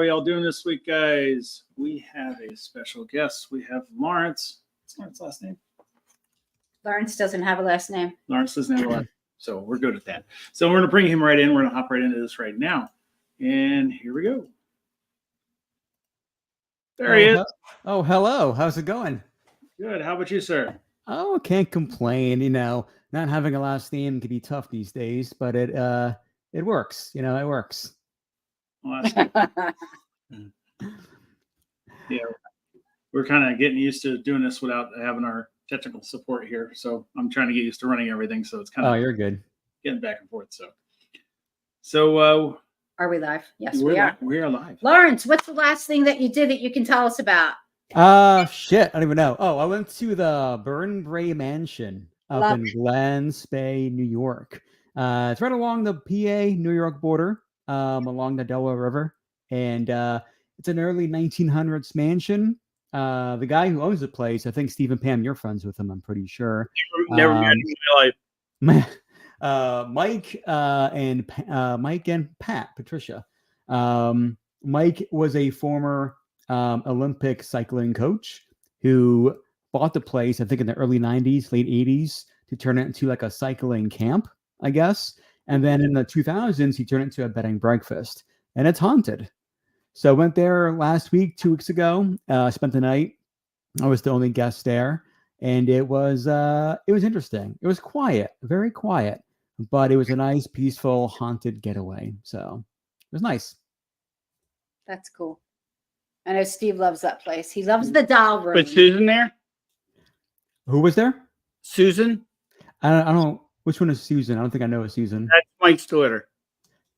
are we all doing this week, guys? We have a special guest. We have Lawrence. What's Lawrence's last name? Lawrence doesn't have a last name. Lawrence doesn't have a last name, so we're good at that. So we're going to bring him right in. We're going to hop right into this right now. And here we go. There he is. Oh, hello. How's it going? Good. How about you, sir? Oh, can't complain. You know, not having a last name can be tough these days, but it works. You know, it works. Well, yeah, we're kind of getting used to doing this without having our technical support here. So I'm trying to get used to running everything. So it's kind of you're good. Getting back and forth. So are we live? Yes, we are. We are live. Lawrence, what's the last thing that you did that you can tell us about? Shit. I don't even know. Oh, I went to the Burn Bray Mansion up in Glens Bay, New York. It's right along the PA New York border, along the Delaware River. And it's an early 1900s mansion. The guy who owns the place, I think Steve and Pam, you're friends with him, I'm pretty sure. Never met him in my life. Mike and Patricia. Mike was a former Olympic cycling coach who bought the place, I think in the early 90s, late 80s, to turn it into like a cycling camp, I guess. And then in the 2000s, he turned it into a bed and breakfast, and it's haunted. So I went there last week, 2 weeks ago, spent the night. I was the only guest there, and it was interesting. It was quiet, very quiet, but it was a nice, peaceful, haunted getaway. So it was nice. That's cool. I know Steve loves that place. He loves the doll room. But Susan there? Who was there? Susan? I don't know. Which one is Susan? I don't think I know a Susan. That's Mike's daughter.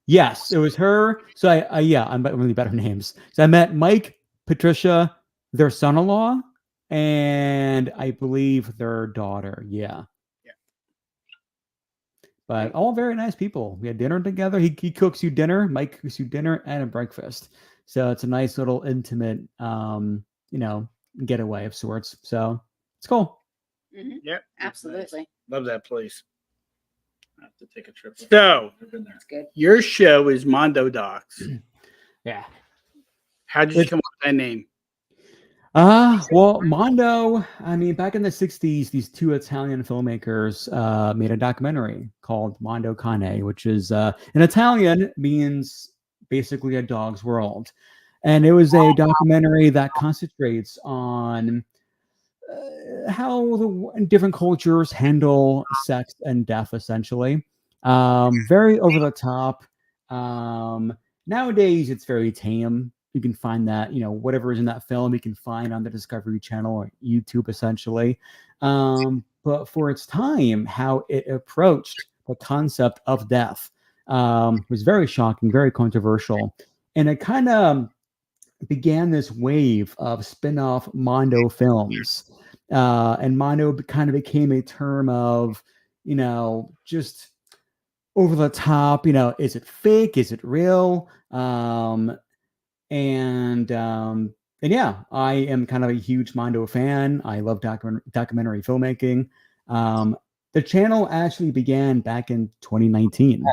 Yes, it was her. So I'm really bad at names. So I met Mike, Patricia, their son-in-law, and I believe their daughter. Yeah. But all very nice people. We had dinner together. He cooks you dinner. Mike cooks you dinner and a breakfast. So it's a nice little intimate, getaway of sorts. So it's cool. Mm-hmm. Yep. Absolutely. Nice. Love that place. I have to take a trip. So, that's good. Your show is Mondo Docs. Yeah. How did you come up with that name? Well, Mondo, I mean, back in the 60s, these two Italian filmmakers made a documentary called Mondo Cane, which is in Italian means basically a dog's world. And it was a documentary that concentrates on how the different cultures handle sex and death, essentially. Very over the top. Nowadays, it's very tame. You can find that, whatever is in that film, you can find on the Discovery Channel or YouTube, essentially. But for its time, how it approached the concept of death was very shocking, very controversial. And it kind of began this wave of spin-off Mondo films. And Mondo kind of became a term of, just over the top, is it fake? Is it real? And yeah, I am kind of a huge Mondo fan. I love documentary filmmaking. The channel actually began back in 2019.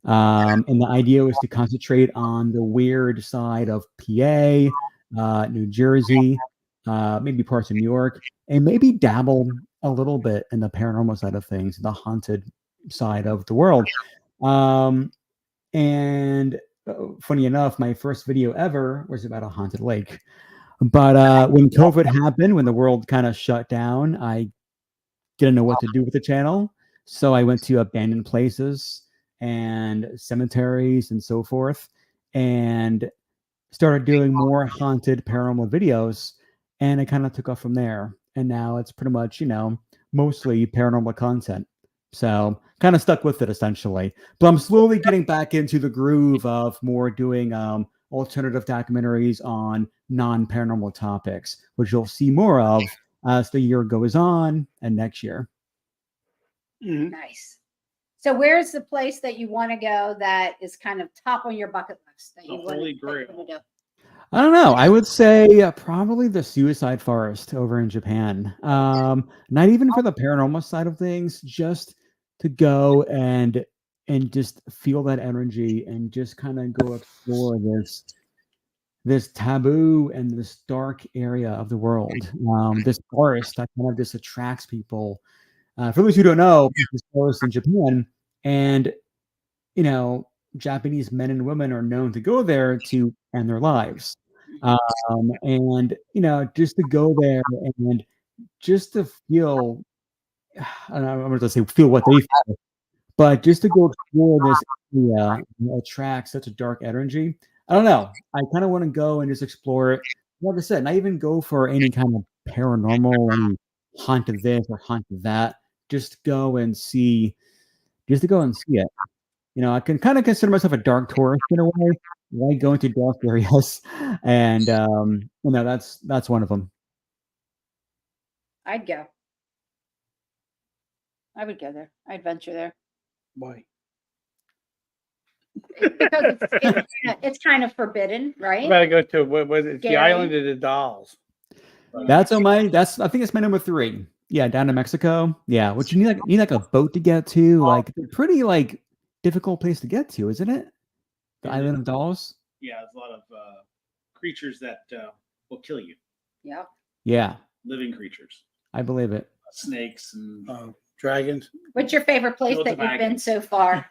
And the idea was to concentrate on the weird side of PA, New Jersey, maybe parts of New York, and maybe dabble a little bit in the paranormal side of things, the haunted side of the world. And funny enough, my first video ever was about a haunted lake. But when COVID happened, when the world kind of shut down, I didn't know what to do with the channel. So I went to abandoned places and cemeteries and so forth, and started doing more haunted paranormal videos. And it kind of took off from there. And now it's pretty much, mostly paranormal content. So kind of stuck with it, essentially. But I'm slowly getting back into the groove of more doing alternative documentaries on non-paranormal topics, which you'll see more of as the year goes on and next year. Mm-hmm. Nice. So where's the place that you want to go that is kind of top on your bucket list? That you Holy Grail. Do? I don't know. I would say probably the Suicide Forest over in Japan. Not even for the paranormal side of things, just to go and just feel that energy and just kind of go explore this this taboo and this dark area of the world. This forest that kind of just attracts people. For those who don't know, this forest in Japan, and Japanese men and women are known to go there to end their lives. And just to go there and just to feel, I don't know, I'm going to say feel what they feel, but just to go explore this area attracts such a dark energy. I don't know. I kind of want to go and just explore it. Like I said, not even go for any kind of paranormal and haunted this or haunted that. Just go and see. Just to go and see it. I can kind of consider myself a dark tourist in a way. I like going to dark areas, and that's one of them. I'd go. I would go there. I'd venture there. Why? Because it's kind of forbidden, right? I'm about to go to what was it? The Scary. Island of the Dolls. That's on my. I think it's my number 3. Yeah, down in Mexico. Yeah, which you need like a boat to get to. Like pretty like difficult place to get to, isn't it? The Island of Dolls. Yeah, there's a lot of creatures that will kill you. Yeah. Yeah, Living creatures, I believe it. snakes, and Dragons. What's your favorite place Fields that of you've been Agnes. so far?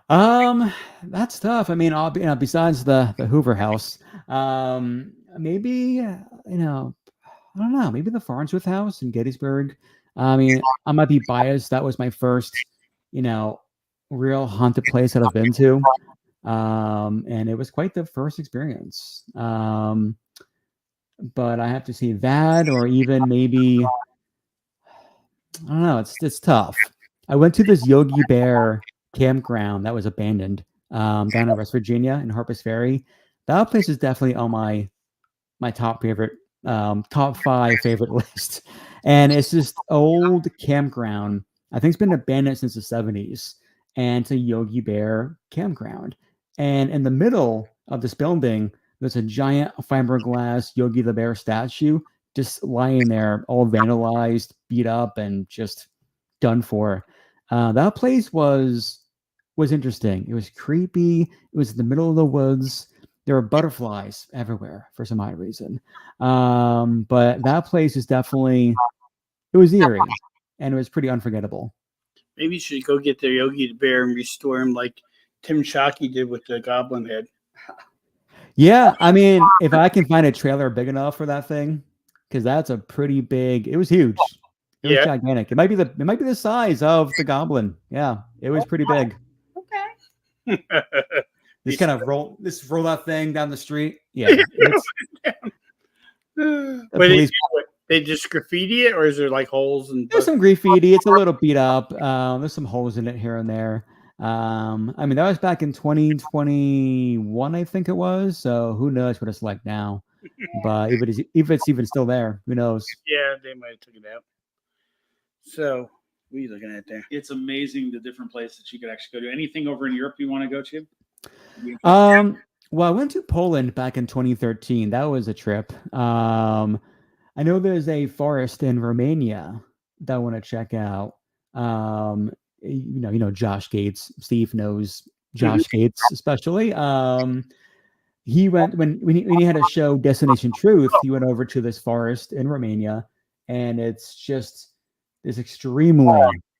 That's tough. I mean, besides the Hoover House, maybe I don't know, maybe the Farnsworth House in Gettysburg. I mean, I might be biased. That was my first, real haunted place that I've been to, and it was quite the first experience. But I have to see that, or even maybe I don't know. It's tough. I went to this Yogi Bear campground that was abandoned down in West Virginia in Harpers Ferry. That place is definitely on my top 5 favorite list. And it's this old campground. I think it's been abandoned since the 70s. And it's a Yogi Bear campground. And in the middle of this building, there's a giant fiberglass Yogi the Bear statue just lying there, all vandalized, beat up, and just done for. That place was interesting. It was creepy. It was in the middle of the woods. There were butterflies everywhere for some odd reason. But that place is definitely, it was eerie, and it was pretty unforgettable. Maybe you should go get the Yogi the Bear and restore him like Tim Shockey did with the Goblin Head. Yeah, I mean, if I can find a trailer big enough for that thing, because that's a pretty big. It was huge. It was gigantic. It might be the size of the Goblin. Yeah, it was pretty big. Okay. Just kind of roll that thing down the street. Yeah. But they just graffiti it, or is there like holes and? There's some graffiti. It's a little beat up. There's some holes in it here and there. I mean, that was back in 2021, I think it was. So who knows what it's like now? But if it's even still there, who knows? Yeah, they might have took it out. So what are you looking at there? it's amazing the different places you could actually go to. Anything over in Europe you want to go to? Well, I went to Poland back in 2013. That was a trip. I know there's a forest in Romania that I want to check out. Josh Gates. Steve knows Josh Gates, especially. He went when he had a show, Destination Truth. He went over to this forest in Romania, and it's just this extremely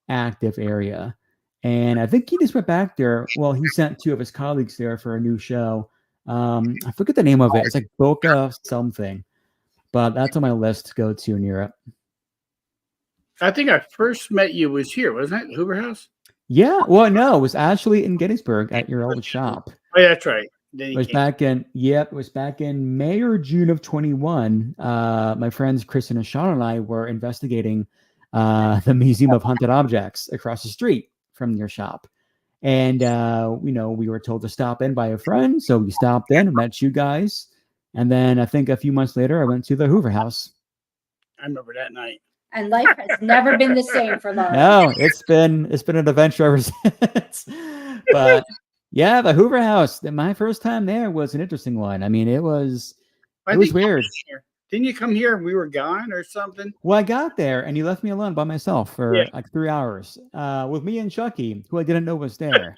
active area. And I think he just went back there. Well, he sent 2 of his colleagues there for a new show. I forget the name of it. It's like Boca something, but that's on my list to go to in Europe. I think I first met you was here, wasn't it? Hoover House? Yeah. Well, no, it was actually in Gettysburg at your old shop. Oh, yeah, that's right. It was back in May or June of 21. My friends Kristen and Sean and I were investigating the Museum of Haunted Objects across the street from your shop. And we were told to stop in by a friend. So we stopped in, met you guys. And then I think a few months later I went to the Hoover House. I remember that night. And life has never been the same for Lauren. No, it's been an adventure ever since. But yeah, the Hoover House. My first time there was an interesting one. I mean, it was weird. didn't you come here and we were gone or something? Well, I got there and you left me alone by myself for like 3 hours with me and Chucky, who I didn't know was there.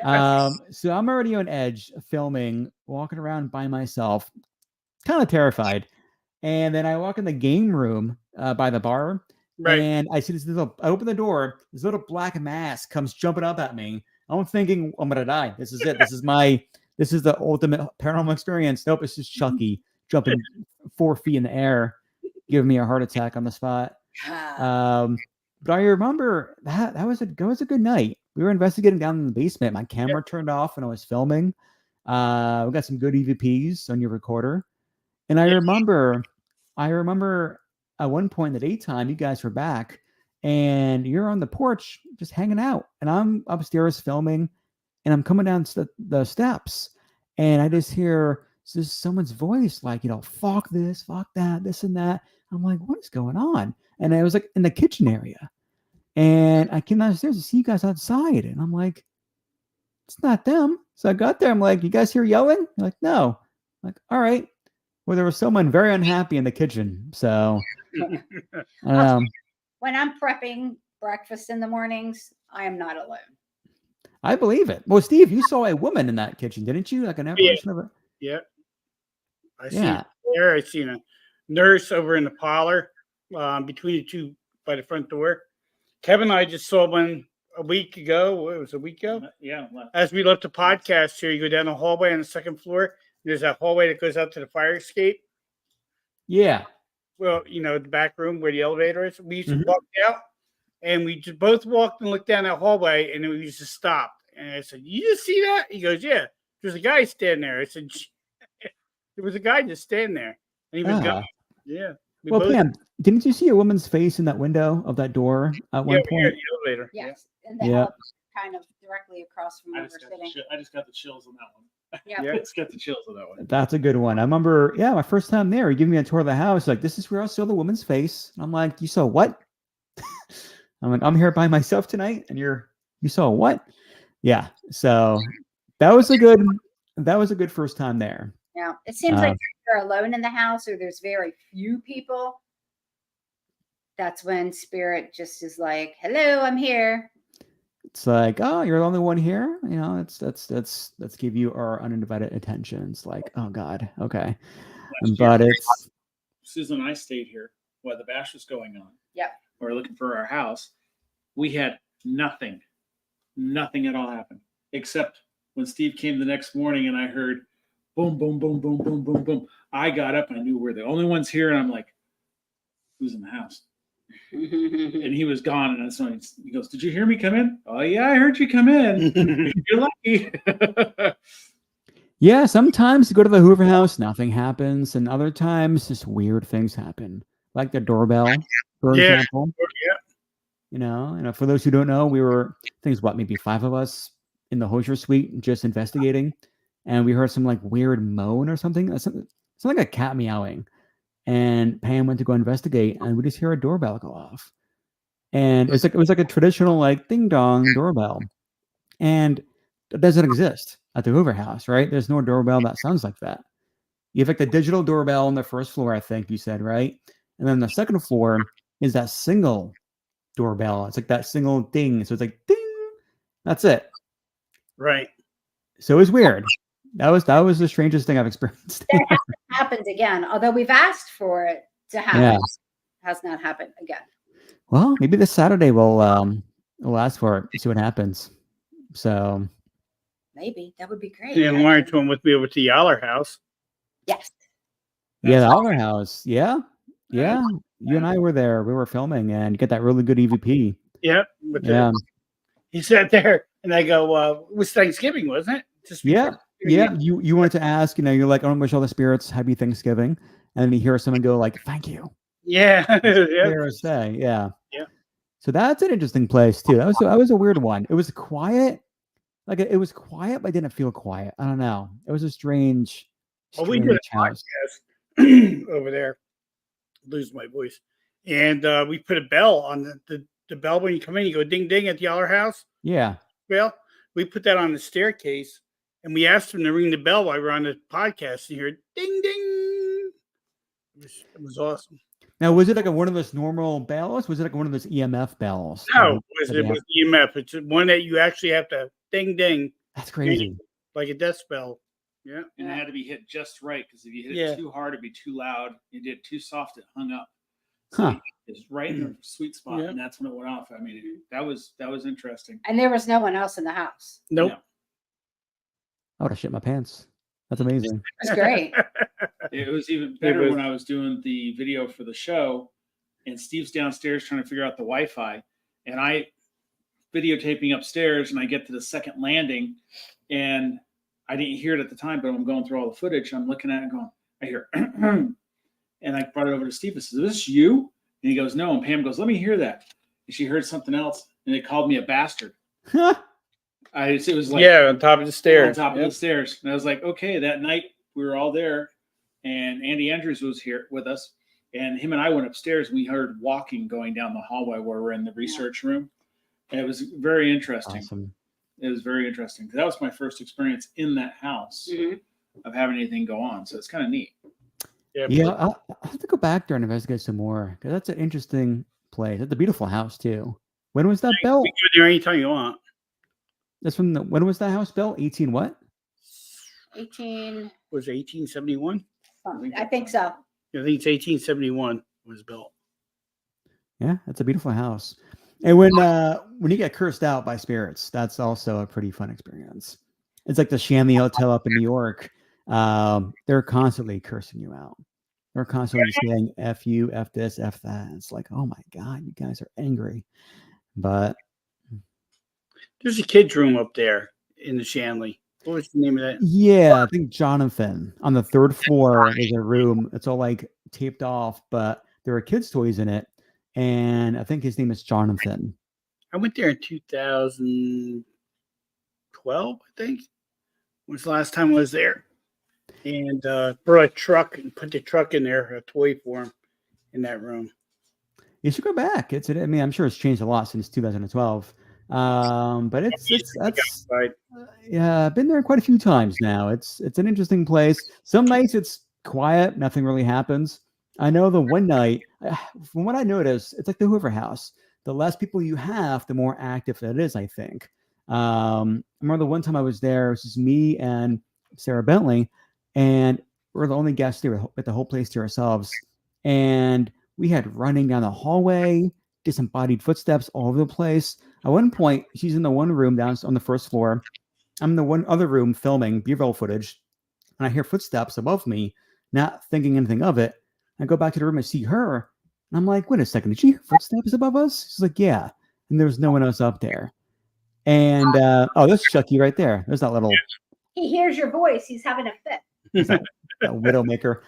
So I'm already on edge filming, walking around by myself, kind of terrified. And then I walk in the game room by the bar, Right. and I see I open the door, this little black mask comes jumping up at me. I'm thinking, I'm gonna die. This is it. This is the ultimate paranormal experience. Nope, it's just Chucky jumping 4 feet in the air, giving me a heart attack on the spot. But I remember that was a good night. We were investigating down in the basement. My camera turned off when I was filming. We got some good EVPs on your recorder. And I remember at one point in the daytime, you guys were back and you're on the porch just hanging out. And I'm upstairs filming and I'm coming down the steps and I just hear someone's voice like, fuck this, fuck that, this and that. I'm like, what is going on? And I was like in the kitchen area. And I came downstairs to see you guys outside. And I'm like, it's not them. So I got there. I'm like, you guys hear yelling? They're like, no. I'm like, all right. Well, there was someone very unhappy in the kitchen. So when I'm prepping breakfast in the mornings, I am not alone. I believe it. Well, Steve, you saw a woman in that kitchen, didn't you? Like an apparition of it? Yeah. I seen her there. I seen a nurse over in the parlor between the two by the front door. Kevin and I just saw one a week ago. It was a week ago. Yeah. As we left the podcast here, you go down the hallway on the second floor. There's that hallway that goes out to the fire escape. Yeah. Well, the back room where the elevator is. We used to walk out, and we just both walked and looked down that hallway, and then we used to stop. And I said, "You just see that?" He goes, "Yeah." There's a guy standing there. I said, "There was a guy just standing there, and he was gone." Yeah. Well, Pam, didn't you see a woman's face in that window of that door at one point? Yeah, the elevator. Yes, and the kind of directly across from where we're sitting. I just got the chills on that one. Yeah, it's got the chills on that one. That's a good one. I remember, my first time there, you gave me a tour of the house. Like, this is where I saw the woman's face. And I'm like, you saw what? I'm like, I'm here by myself tonight, and you saw what? Yeah. So that was a good first time there. Yeah, it seems like you're alone in the house, or there's very few people. That's when spirit just is like, "Hello, I'm here." It's like, oh, you're the only one here. Let's give you our uninvited attention. It's like, oh God, okay. But Susan and I stayed here while the bash was going on. Yep. We were looking for our house. We had nothing at all happen, except when Steve came the next morning and I heard boom, boom, boom, boom, boom, boom, boom. I got up and I knew we're the only ones here. And I'm like, who's in the house? And he was gone. And that's when he goes, "Did you hear me come in?" "Oh yeah, I heard you come in." You're lucky. Yeah, sometimes you go to the Hoover House, nothing happens, and other times just weird things happen, like the doorbell, for example. Yeah. For those who don't know, we were, I think it's maybe 5 of us in the Hosier suite just investigating, and we heard some like weird moan or something. It's like a cat meowing. And Pam went to go investigate, and we just hear a doorbell go off. And it was like a traditional like ding dong doorbell, and it doesn't exist at the Hoover House, right? There's no doorbell that sounds like that. You have like the digital doorbell on the first floor, I think you said, right? And then the second floor is that single doorbell. It's like that single ding. So it's like ding. That's it. Right. So it was weird. That was the strangest thing I've experienced. That hasn't happened again, although we've asked for it to happen. Yeah. It has not happened again. Well, maybe this Saturday we'll ask for it, see what happens. So Maybe that would be great. And Lawrence went with me over to Yaller House. Yes. yeah, the Oliver House. Yeah. You and I were there. We were filming, and you get that really good EVP. Yep. He sat there, and I go, "It was Thanksgiving, wasn't it?" Yeah. You wanted to ask, you're like, "I want to wish all the spirits happy Thanksgiving," and then you hear someone go like, "Thank you." Yeah. Say, yeah. Yeah. So that's an interesting place too. That was a weird one. It was quiet. Like it was quiet, but I didn't feel quiet. I don't know. It was a strange. Well, we did a house. podcast over there. Lose my voice. And we put a bell on the bell when you come in. You go ding ding at the Yaller House. Yeah. Well, we put that on the staircase, and we asked them to ring the bell while we were on the podcast. And you heard ding ding. It was awesome. Now, was it like one of those normal bells? Was it like one of those EMF bells? No, that it they was have? EMF. It's one that you actually have to ding ding That's crazy. like a death spell. Yeah. And it had to be hit just right because if you hit Yeah. it too hard, it'd be too loud. You did it too soft, it hung up. Huh. It's right in the sweet spot, Yeah. and that's when it went off. I mean, that was interesting. And there was no one else in the house. Nope. I would have shit my pants. That's amazing. It was great. It was even better was- when I was doing the video for the show, and Steve's downstairs trying to figure out the Wi-Fi, and I videotaping upstairs, and I get to the second landing, and I didn't hear it at the time, but I'm going through all the footage. I'm looking at it and going, I hear, and I brought it over to Steve. I said, "Is this you?" And he goes, "No." And Pam goes, "Let me hear that." And she heard something else, and they called me a bastard. It was like, yeah, on top of the stairs. on top of Yep. the stairs. And I was like, okay, that night we were all there, and Andy Andrews was here with us, and him and I went upstairs, and we heard walking going down the hallway where we're in the research room. And it was very interesting. Awesome. It was very interesting because that was my first experience in that house Mhm. of having anything go on. So it's kind of neat. Yeah, I'll have to go back there and investigate some more because that's an interesting place. It's a beautiful house too. When was that built? You can go there anytime you want. That's when was that house built? 18 what? 18. Was it 1871? I think so. I think it's 1871 was built. Yeah, that's a beautiful house. And when you get cursed out by spirits, that's also a pretty fun experience. It's like the Shanley Hotel up in New York. They're constantly cursing you out. They're constantly saying F you, F this, F that. It's like, oh my God, you guys are angry. But There's a kid's room up there in the Shanley. What was the name of that? yeah, I think Jonathan on the third floor is a room. It's all like taped off, but there are kids' toys in it. And I think his name is Jonathan. I went there in 2012, I think. Was the last time I was there. And brought a truck and put the truck in there, a toy for him in that room. You should go back. I mean, I'm sure it's changed a lot since 2012. But that's Right. yeah, I've been there quite a few times now. It's an interesting place. Some nights it's quiet, nothing really happens. I know the one night, from what I noticed, it's like the Hoover House. The less people you have, the more active it is, I think. I remember the one time I was there, it was just me and Sarah Bentley, and we're the only guests there with the whole place to ourselves. And we had running down the hallway, disembodied footsteps all over the place. At one point, she's in the one room down on the first floor. I'm in the one other room filming B-roll footage, and I hear footsteps above me, not thinking anything of it. I go back to the room and see her, and I'm like, wait a second, did she hear footsteps above us? She's like, yeah. And there was no one else up there. And oh, there's Chucky right there. There's that little He hears your voice. He's having a fit. that Widowmaker.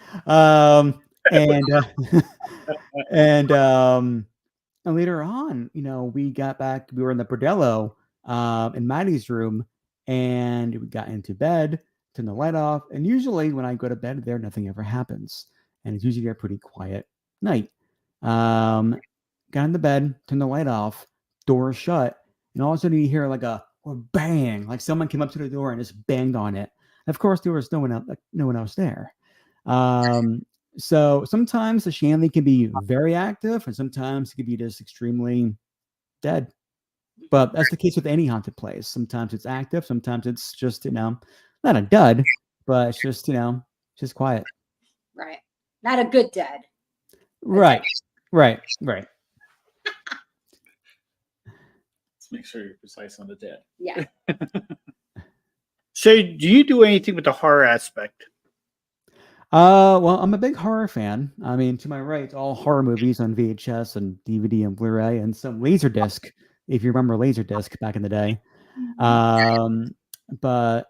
And later on, we got back, we were in the bordello in Maddie's room, and we got into bed, turned the light off. And usually when I go to bed there, nothing ever happens. And it's usually a pretty quiet night. Got in the bed, turned the light off, door shut, and all of a sudden you hear like a bang, like someone came up to the door and just banged on it. Of course, there was no one else there. So sometimes the Shanley can be very active, and sometimes it can be just extremely dead. But that's the case with any haunted place. Sometimes it's active, sometimes it's just not a dud, but it's just just quiet. Right. Not a good dead. Right. Let's make sure you're precise on the dead. Yeah. So, do you do anything with the horror aspect? Well, I'm a big horror fan. I mean, to my right, it's all horror movies on VHS and DVD and Blu-ray, and some Laserdisc, if you remember Laserdisc back in the day. But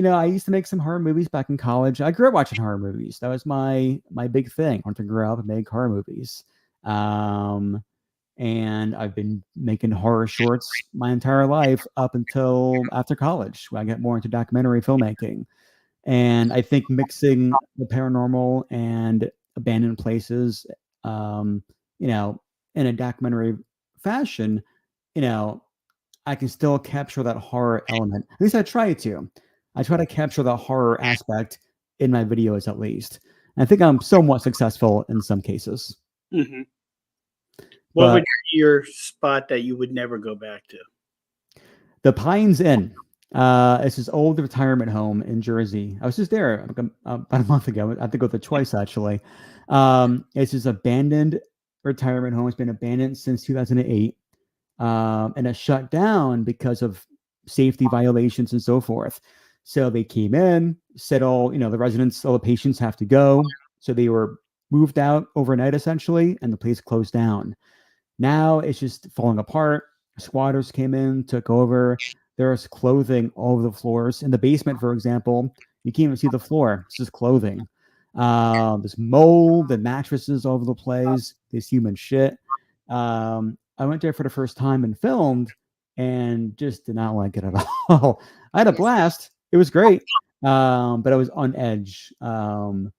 I used to make some horror movies back in college. I grew up watching horror movies. That was my big thing. I wanted to grow up and make horror movies. And I've been making horror shorts my entire life up until after college, when I got more into documentary filmmaking. And I think mixing the paranormal and abandoned places, in a documentary fashion, I can still capture that horror element. At least I try to. I try to capture the horror aspect in my videos, at least. I think I'm somewhat successful in some cases. Mm-hmm. What But would be your spot that you would never go back to? the Pines Inn. It's this old retirement home in Jersey. I was just there about a month ago. I had to go there twice actually. It's this abandoned retirement home. It's been abandoned since 2008, and it shut down because of safety violations and so forth. So they came in, said all the residents, all the patients have to go. So they were moved out overnight essentially, and the place closed down. Now it's just falling apart. Squatters came in, took over. There's clothing all over the floors. In the basement, for example, you can't even see the floor. It's just clothing. There's mold and mattresses all over the place. There's human shit. I went there for the first time and filmed and just did not like it at all. I had a Yes. blast. It was great. But I was on edge the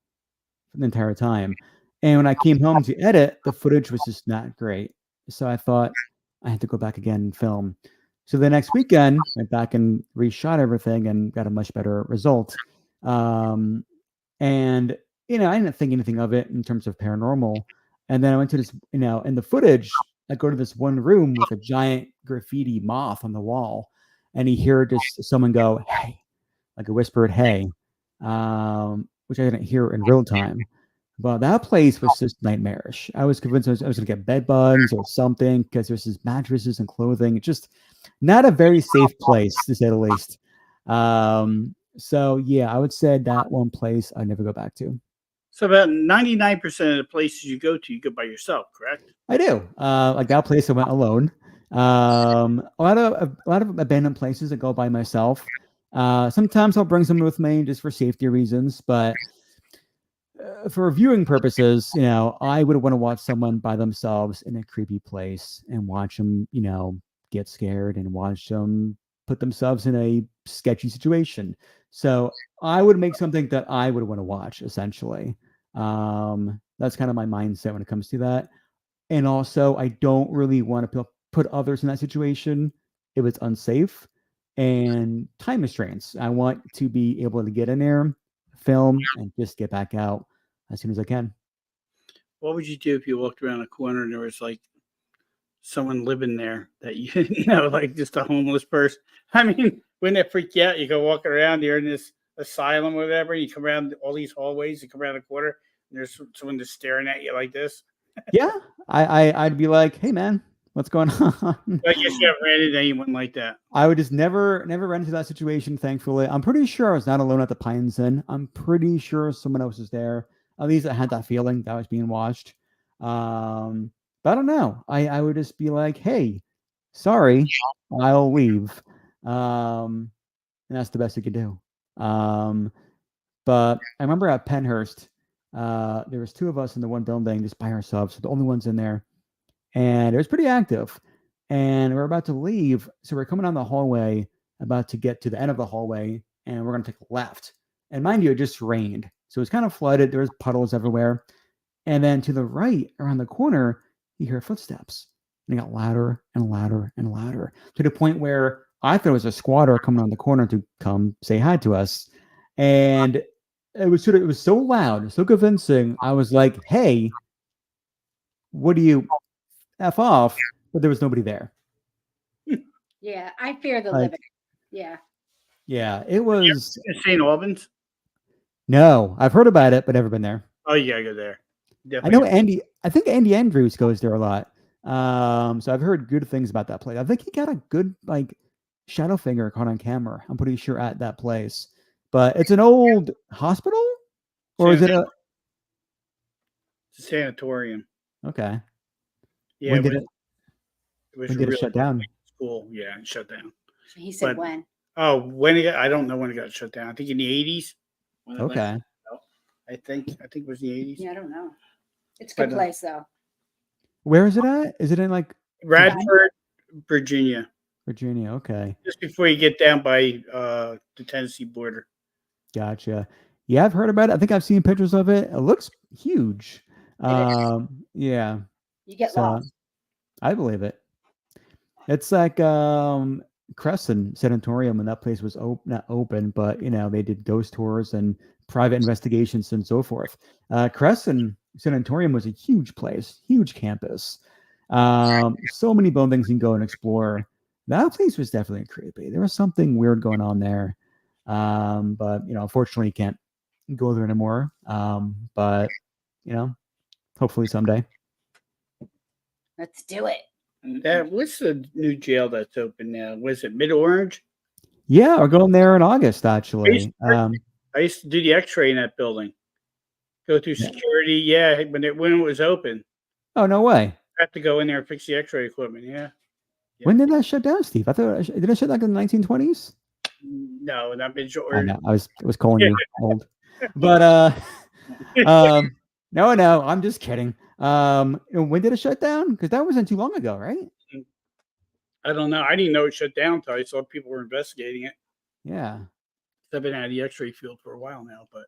entire time. And when I came home to edit, the footage was just not great. So I thought I had to go back again and film. So the next weekend, went back and reshot everything and got a much better result. And I didn't think anything of it in terms of paranormal. And then I went to this, in the footage, I go to this one room with a giant graffiti moth on the wall, and you hear just someone go, "Hey," like a whispered "Hey," which I didn't hear in real time. But that place was just nightmarish. I was convinced I was going to get bed bugs or something because there's just mattresses and clothing. Just not a very safe place, to say the least. So yeah, I would say that one place I'd never go back to. So about 99% of the places you go by yourself, correct? I do. Like that place, I went alone. A lot of abandoned places I go by myself. Sometimes I'll bring someone with me just for safety reasons, but for viewing purposes, I would want to watch someone by themselves in a creepy place and watch them, get scared and watch them put themselves in a sketchy situation. So I would make something that I would want to watch, essentially. That's kind of my mindset when it comes to that. And also, I don't really want to put others in that situation if it's unsafe and time restraints. I want to be able to get in there, film, and just get back out as soon as I can. What would you do if you walked around a corner and there was like someone living there that like just a homeless person? I mean, wouldn't that freak you out? You go walking around, you're in this asylum or whatever, you come around all these hallways, you come around the corner, and there's someone just staring at you like this. Yeah, I'd be like, "Hey, man, what's going on?" I guess you haven't ran into anyone like that. I would just never run into that situation. Thankfully, I'm pretty sure I was not alone at the Pines Inn. I'm pretty sure someone else was there. At least I had that feeling that I was being watched. But I don't know. I would just be like, "Hey, sorry, I'll leave," and that's the best you could do. But I remember at Penhurst, there was two of us in the one building just by ourselves, so the only ones in there, and it was pretty active. And we're about to leave, so we're coming down the hallway, about to get to the end of the hallway, and we're going to take a left. And mind you, it just rained, so it's kind of flooded. There was puddles everywhere. And then to the right, around the corner, you hear footsteps, and it got louder and louder and louder to the point where I thought it was a squatter coming on the corner to come say hi to us. And it was so loud, so convincing. I was like, "Hey, what do you F off?" But there was nobody there. Yeah, I fear the Like, living. Yeah. yeah, it was. In St. Albans? No, I've heard about it, but never been there. Oh, you gotta go there. I Definitely. know I think Andy Andrews goes there a lot. So I've heard good things about that place. I think he got a good shadow finger caught on camera. I'm pretty sure at that place. But it's an old hospital, or is it a It's a sanatorium. okay? Yeah, When did it really shut down? cool. Yeah, it shut down. He said But- when. Oh, I don't know when it got shut down. I think in the 80s. When it went- Okay, I think it was the 80s. Yeah, I don't know. It's a good But, place though. where is it at? Is it in Radford, Virginia, Virginia? Okay, just before you get down by the Tennessee border. gotcha. Yeah, I've heard about it. I think I've seen pictures of it. It looks huge. is. Yeah. You get So lost. I believe it. It's like Crescent Sanatorium, and that place was not open, but they did ghost tours and private investigations and so forth. Crescent Sanatorium was a huge place, huge campus. So many buildings you can go and explore. That place was definitely creepy. There was something weird going on there. But unfortunately, you can't go there anymore. But hopefully someday. Let's do it. What's the new jail that's open now? Was it Mid Orange? Yeah, we're going there in August, actually. I used to do the X-ray in that building. Go through security. Yeah, when it was open. Oh, no way. I have to go in there and fix the X-ray equipment. Yeah. When did that shut down, Steve? I thought did it shut down in the 1920s? No, not Mid I Orange. know. I was calling you old, but no, I'm just kidding. When did it shut down? Because that wasn't too long ago, right? I don't know. I didn't know it shut down until I saw people were investigating it. Yeah. I've been out of the X-ray field for a while now, but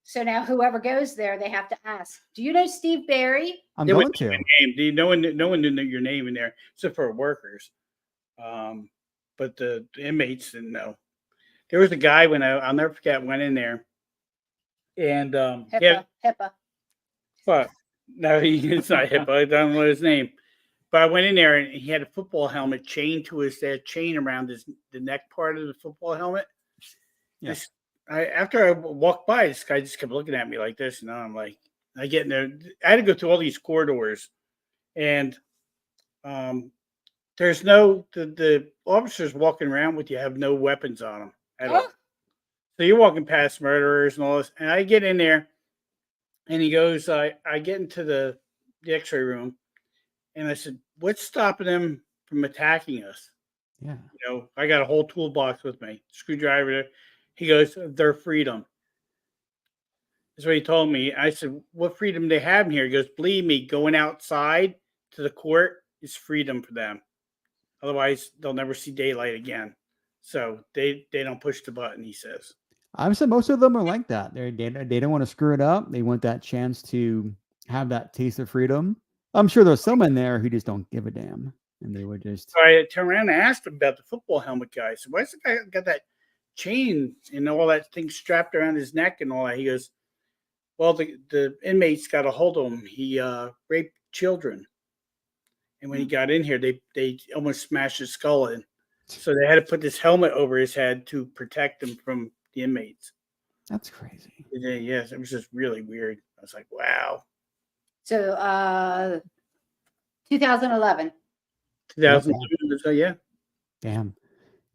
So now whoever goes there, they have to ask, do you know Steve Barry? I'm they going wouldn't know to. your name. No one knew your name in there except for workers. But the inmates didn't know. There was a guy I'll never forget, went in there, and HIPAA. but no, it's not HIPAA. I don't know his name. But I went in there and he had a football helmet chained to his chain around the neck part of the football helmet. Yeah. After I walked by, this guy just kept looking at me like this, and I'm like, I get in there. I had to go through all these corridors, and there's the officers walking around with you have no weapons on them at all. So you're walking past murderers and all this, and I get in there, and he goes, I get into the X-ray room, and I said, what's stopping them from attacking us? Yeah. I got a whole toolbox with me, screwdriver. He goes, their freedom. That's what he told me. I said, what freedom they have in here? He goes, believe me, going outside to the court is freedom for them. Otherwise, they'll never see daylight again. So they don't push the button, he says. I would say most of them are like that. They don't want to screw it up. They want that chance to have that taste of freedom. I'm sure there's some in there who just don't give a damn. And they would just... So I turned around and asked him about the football helmet guy. So why's the guy got that chain and all that thing strapped around his neck and all that? He goes, well, the inmates got a hold of him. He raped children. And when he got in here, they almost smashed his skull in. So they had to put this helmet over his head to protect him from the inmates. That's crazy. Yes, it was just really weird. I was like, wow. So 2011. 2002, so yeah. Damn.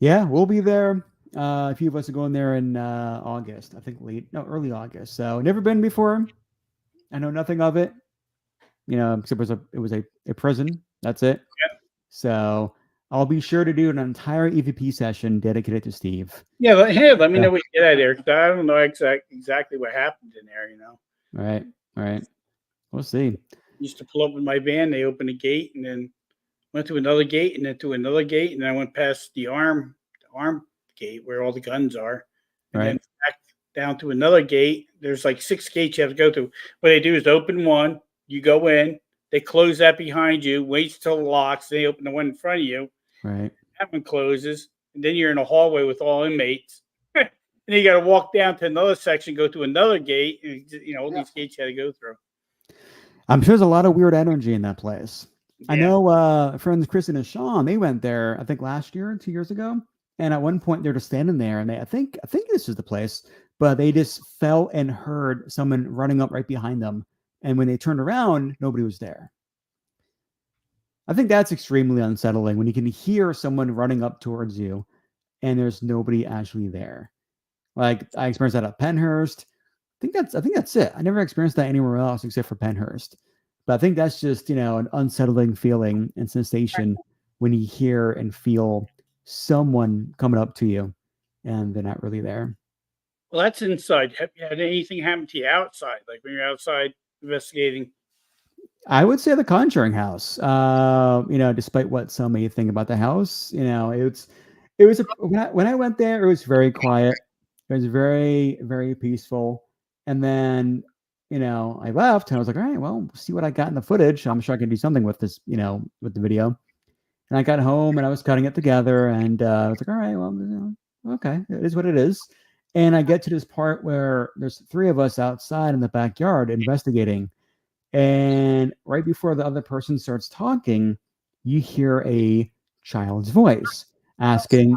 Yeah, we'll be there. A few of us are going there in August. I think early August. So never been before. I know nothing of it. Except it was a prison. That's it. Yep. So I'll be sure to do an entire EVP session dedicated to Steve. Yeah, let me know what you get out of there, because I don't know exactly what happened in there. All right. We'll see. Used to pull up with my van. They opened a gate and then went to another gate and then to another gate, and then I went past the arm gate where all the guns are, and then back down to another gate. There's like 6 gates you have to go through. What they do is open one, you go in, they close that behind you, wait till it locks, they open the one in front of you. Right. That one closes, and then you're in a hallway with all inmates. And then you got to walk down to another section, go to another gate, and all these gates you got to go through. I'm sure there's a lot of weird energy in that place. Yeah. I know friends Kristen and Sean, they went there, I think last year, 2 years ago. And at one point they're just standing there and I think this is the place, but they just felt and heard someone running up right behind them. And when they turned around, nobody was there. I think that's extremely unsettling when you can hear someone running up towards you and there's nobody actually there. Like I experienced that at Pennhurst. I think that's it. I never experienced that anywhere else except for Pennhurst. But I think that's just, an unsettling feeling and sensation when you hear and feel someone coming up to you and they're not really there. Well, that's inside. Have you had anything happen to you outside? Like when you're outside investigating? I would say the Conjuring house. Despite what some may think about the house, when I went there, it was very quiet. It was very, very peaceful. And then, I left and I was like, all right, well, we'll see what I got in the footage. I'm sure I can do something with this, with the video. And I got home and I was cutting it together and I was like, all right, well, okay, it is what it is. And I get to this part where there's three of us outside in the backyard investigating. And right before the other person starts talking, you hear a child's voice asking,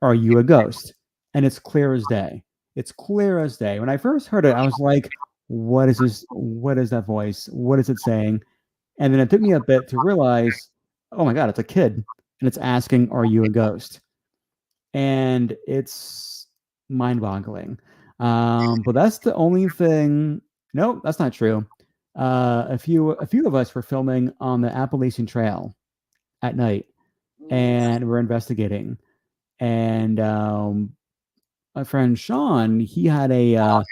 "Are you a ghost?" And it's clear as day. It's clear as day. When I first heard it, I was like, what is this? What is that voice? What is it saying? And then it took me a bit to realize, oh my God, it's a kid. And it's asking, "Are you a ghost?" And it's mind-boggling. But that's the only thing. No, that's not true. A few of us were filming on the Appalachian Trail at night, and we're investigating. And my friend Sean, he had a.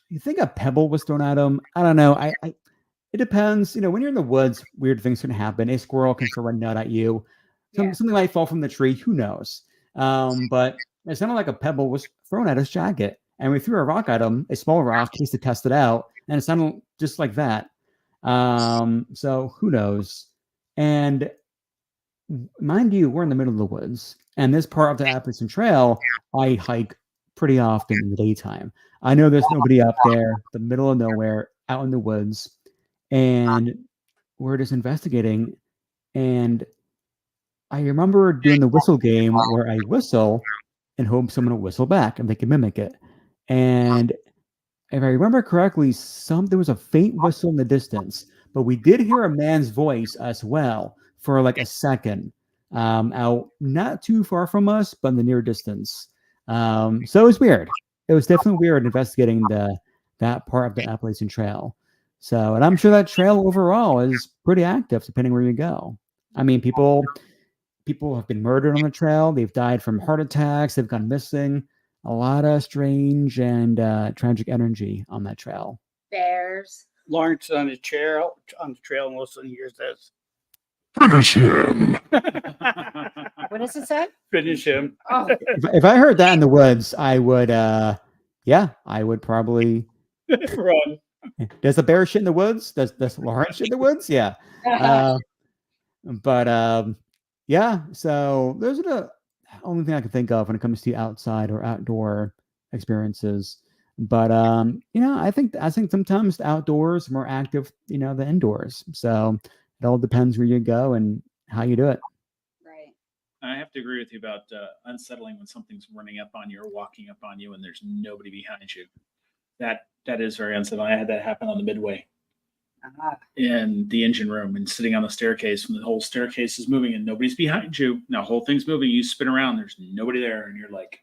You think a pebble was thrown at him? I don't know. It depends. When you're in the woods, weird things can happen. A squirrel can throw a nut at you. Something might fall from the tree. Who knows? But it sounded like a pebble was thrown at his jacket, and we threw a rock at him, a small rock, just to test it out, and it sounded just like that. So who knows? And mind you, we're in the middle of the woods, and this part of the Appalachian Trail, I hike pretty often in the daytime. I know there's nobody up there, the middle of nowhere, out in the woods, and we're just investigating. And I remember doing the whistle game where I whistle and hope someone will whistle back and they can mimic it. And if I remember correctly, there was a faint whistle in the distance, but we did hear a man's voice as well for like a second, out not too far from us, but in the near distance. So it was weird. It was definitely weird investigating that part of the Appalachian Trail. So, and I'm sure that trail overall is pretty active, depending where you go. I mean, people have been murdered on the trail. They've died from heart attacks. They've gone missing. A lot of strange and tragic energy on that trail. Bears. Lawrence on the trail, and all of a sudden hears this. Finish him. What does it say? Finish him. Oh, If I heard that in the woods, I would, I would probably. Run. Does the bear shit in the woods? Does Lawrence shit in the woods? Yeah. Yeah. So those are the only thing I can think of when it comes to outside or outdoor experiences. But I think sometimes the outdoors are more active, than indoors. So it all depends where you go and how you do it. right. I have to agree with you about unsettling when something's running up on you or walking up on you and there's nobody behind you. That is very unsettling. I had that happen on the Midway in the engine room and sitting on the staircase when the whole staircase is moving and nobody's behind you. Now, the whole thing's moving. You spin around. There's nobody there. And you're like,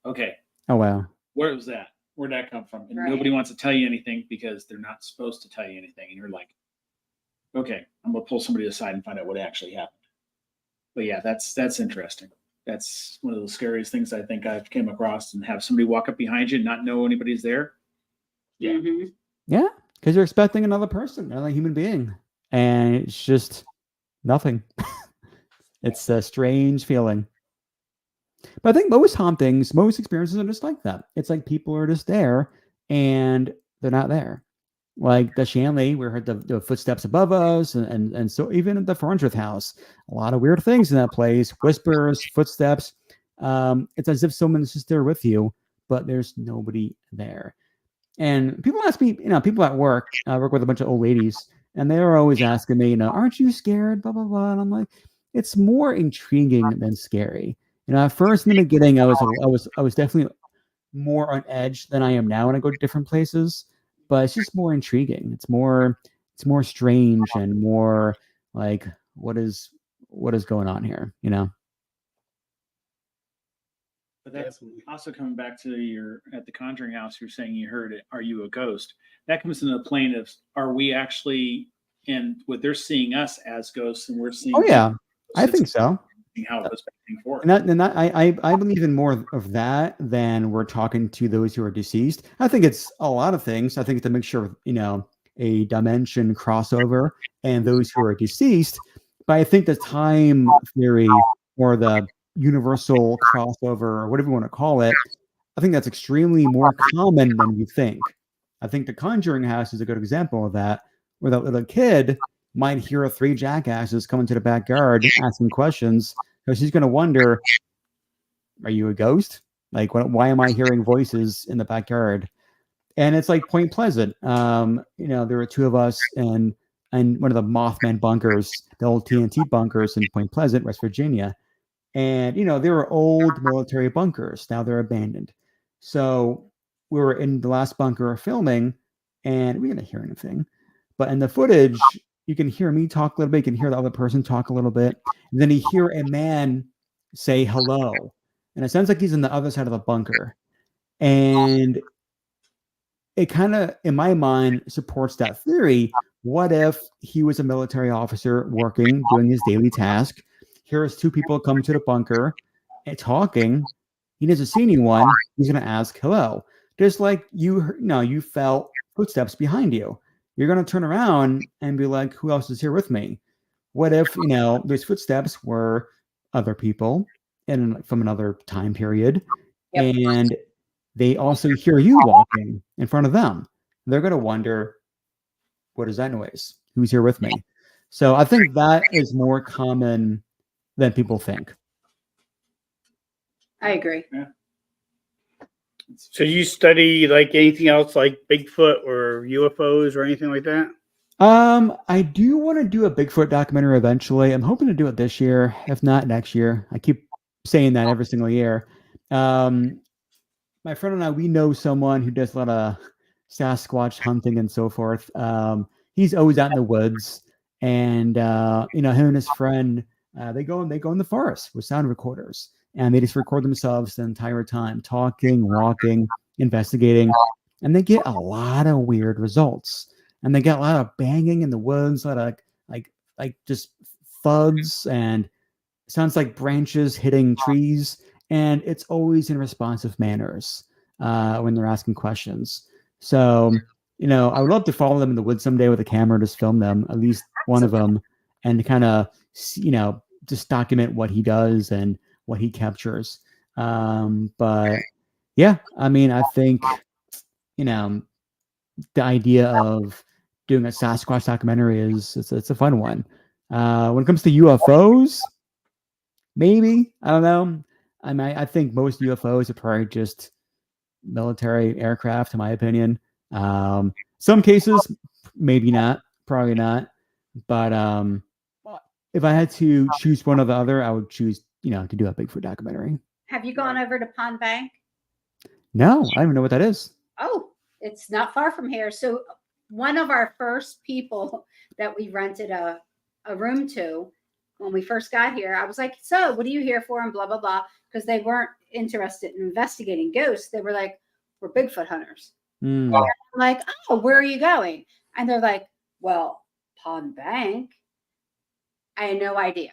okay, Oh, wow. where was that? Where'd that come from? And Right. nobody wants to tell you anything because they're not supposed to tell you anything. And you're like, okay, I'm going to pull somebody aside and find out what actually happened. But yeah, that's interesting. That's one of the scariest things I think I've came across, and have somebody walk up behind you and not know anybody's there. Yeah. Mhm. Yeah, because you're expecting another person, another human being, and it's just nothing. It's a strange feeling. But I think most hauntings, most experiences are just like that. It's like people are just there and they're not there. Like the Shanley, we heard the footsteps above us, and so even at the Farnsworth house, a lot of weird things in that place, whispers, footsteps. It's as if someone's just there with you, but there's nobody there. And people ask me, people at work, I work with a bunch of old ladies, and they're always asking me, aren't you scared? Blah, blah, blah. And I'm like, it's more intriguing than scary. At first in the beginning, I was definitely more on edge than I am now when I go to different places, but it's just more intriguing. It's more strange and more like, what is going on here? But that's also coming back to your at the Conjuring house. You're saying you heard it. Are you a ghost? That comes into the plane of, are we actually in what they're seeing us as ghosts, and we're seeing? Oh yeah, I ghosts think so. How it was before. And I believe in more of that than we're talking to those who are deceased. I think it's a lot of things. I think it's a mixture of, a dimension crossover and those who are deceased. But I think the time theory or the universal crossover, or whatever you want to call it, I think that's extremely more common than you think. I think the Conjuring house is a good example of that, where that little kid might hear three jackasses come into the backyard asking questions, because she's going to wonder, are you a ghost? Like, why am I hearing voices in the backyard? And it's like Point Pleasant. There were two of us and one of the Mothman bunkers, the old TNT bunkers in Point Pleasant, West Virginia. And they were old military bunkers. Now they're abandoned. So we were in the last bunker filming, and we didn't hear anything. But in the footage, you can hear me talk a little bit. You can hear the other person talk a little bit. And then you hear a man say hello. And it sounds like he's on the other side of the bunker. And it kind of, in my mind, supports that theory. What if he was a military officer working, doing his daily task? Here's two people come to the bunker and talking. He doesn't see anyone. He's going to ask hello. Just like you felt footsteps behind you. You're going to turn around and be like, who else is here with me? What if, those footsteps were other people and from another time period? Yep. And they also hear you walking in front of them. They're going to wonder, what is that noise? Who's here with me? So I think that is more common than people think. I agree. Yeah. So you study like anything else, like Bigfoot or UFOs or anything like that? I do want to do a Bigfoot documentary eventually. I'm hoping to do it this year, if not next year. I keep saying that every single year. My friend and I, we know someone who does a lot of Sasquatch hunting and so forth. He's always out in the woods, and him and his friend, they go in the forest with sound recorders, and they just record themselves the entire time, talking, walking, investigating, and they get a lot of weird results. And they get a lot of banging in the woods, a lot of like just thuds, and sounds like branches hitting trees. And it's always in responsive manners when they're asking questions. So, I would love to follow them in the woods someday with a camera, just film them, at least one of them, and kind of, just document what he does and what he captures. But yeah, I mean, I think, the idea of doing a Sasquatch documentary it's a fun one. When it comes to UFOs, maybe, I don't know. I mean, I think most UFOs are probably just military aircraft, in my opinion. Some cases, maybe not, probably not. But if I had to choose one or the other, I would choose, to do a Bigfoot documentary. Have you gone over to Pond Bank? No, I don't even know what that is. Oh, it's not far from here. So one of our first people that we rented a room to when we first got here, I was like, so what are you here for? And blah, blah, blah. Because they weren't interested in investigating ghosts. They were like, we're Bigfoot hunters. I'm like, oh, where are you going? And they're like, well, Pond Bank. I had no idea.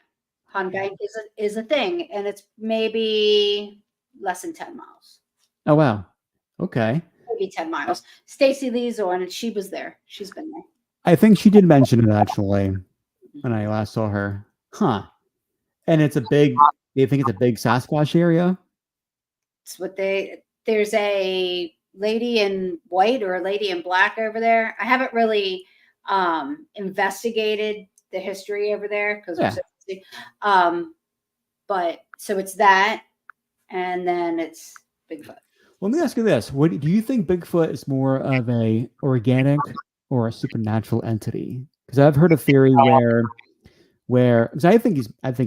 Pond Bank is a thing. And it's maybe less than 10 miles. Oh, wow. Okay. Maybe 10 miles. Stacy Lee's on, and she was there. She's been there. I think she did mention it actually when I last saw her. Huh. And it's do you think it's a big Sasquatch area? It's what there's a lady in white or a lady in black over there. I haven't really investigated the history over there because we're so busy. But so it's that, and then it's Bigfoot. Let me ask you this: what do you think Bigfoot is more of a organic or a supernatural entity? Because I've heard a theory where because I think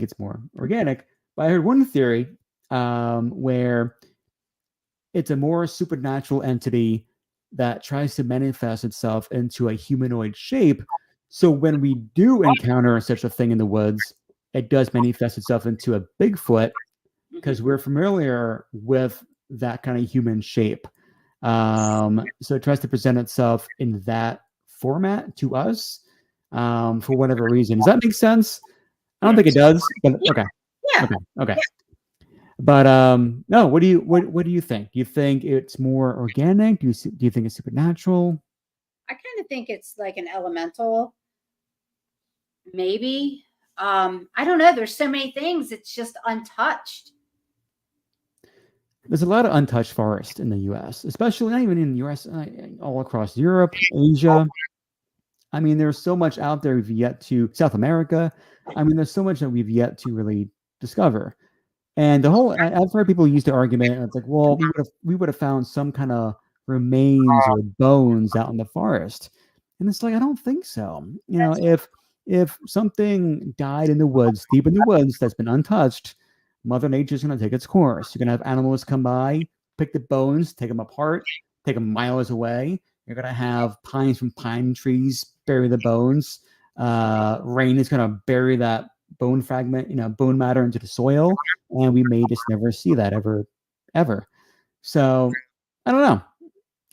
it's more organic, but I heard one theory where it's a more supernatural entity that tries to manifest itself into a humanoid shape. So when we do encounter such a thing in the woods, it does manifest itself into a Bigfoot because we're familiar with that kind of human shape. So it tries to present itself in that format to us for whatever reason. Does that make sense? I don't think it does, but okay. Yeah. Okay. But no, what do you think? Do you think it's more organic? Do you think it's supernatural? I kind of think it's like an elemental. Maybe. I don't know. There's so many things. It's just untouched. There's a lot of untouched forest in the U.S., especially not even in the U.S., all across Europe, Asia. I mean, there's so much out there we've yet to South America. I mean, there's so much that we've yet to really discover. And the whole I've heard people use the argument, and it's like, well, we would have found some kind of remains or bones out in the forest. And it's like, I don't think so. If something died in the woods, deep in the woods, that's been untouched, Mother Nature's gonna take its course. You're gonna have animals come by, pick the bones, take them apart, take them miles away. You're gonna have pines from pine trees bury the bones. Rain is gonna bury that bone fragment, bone matter into the soil, and we may just never see that ever. So I don't know.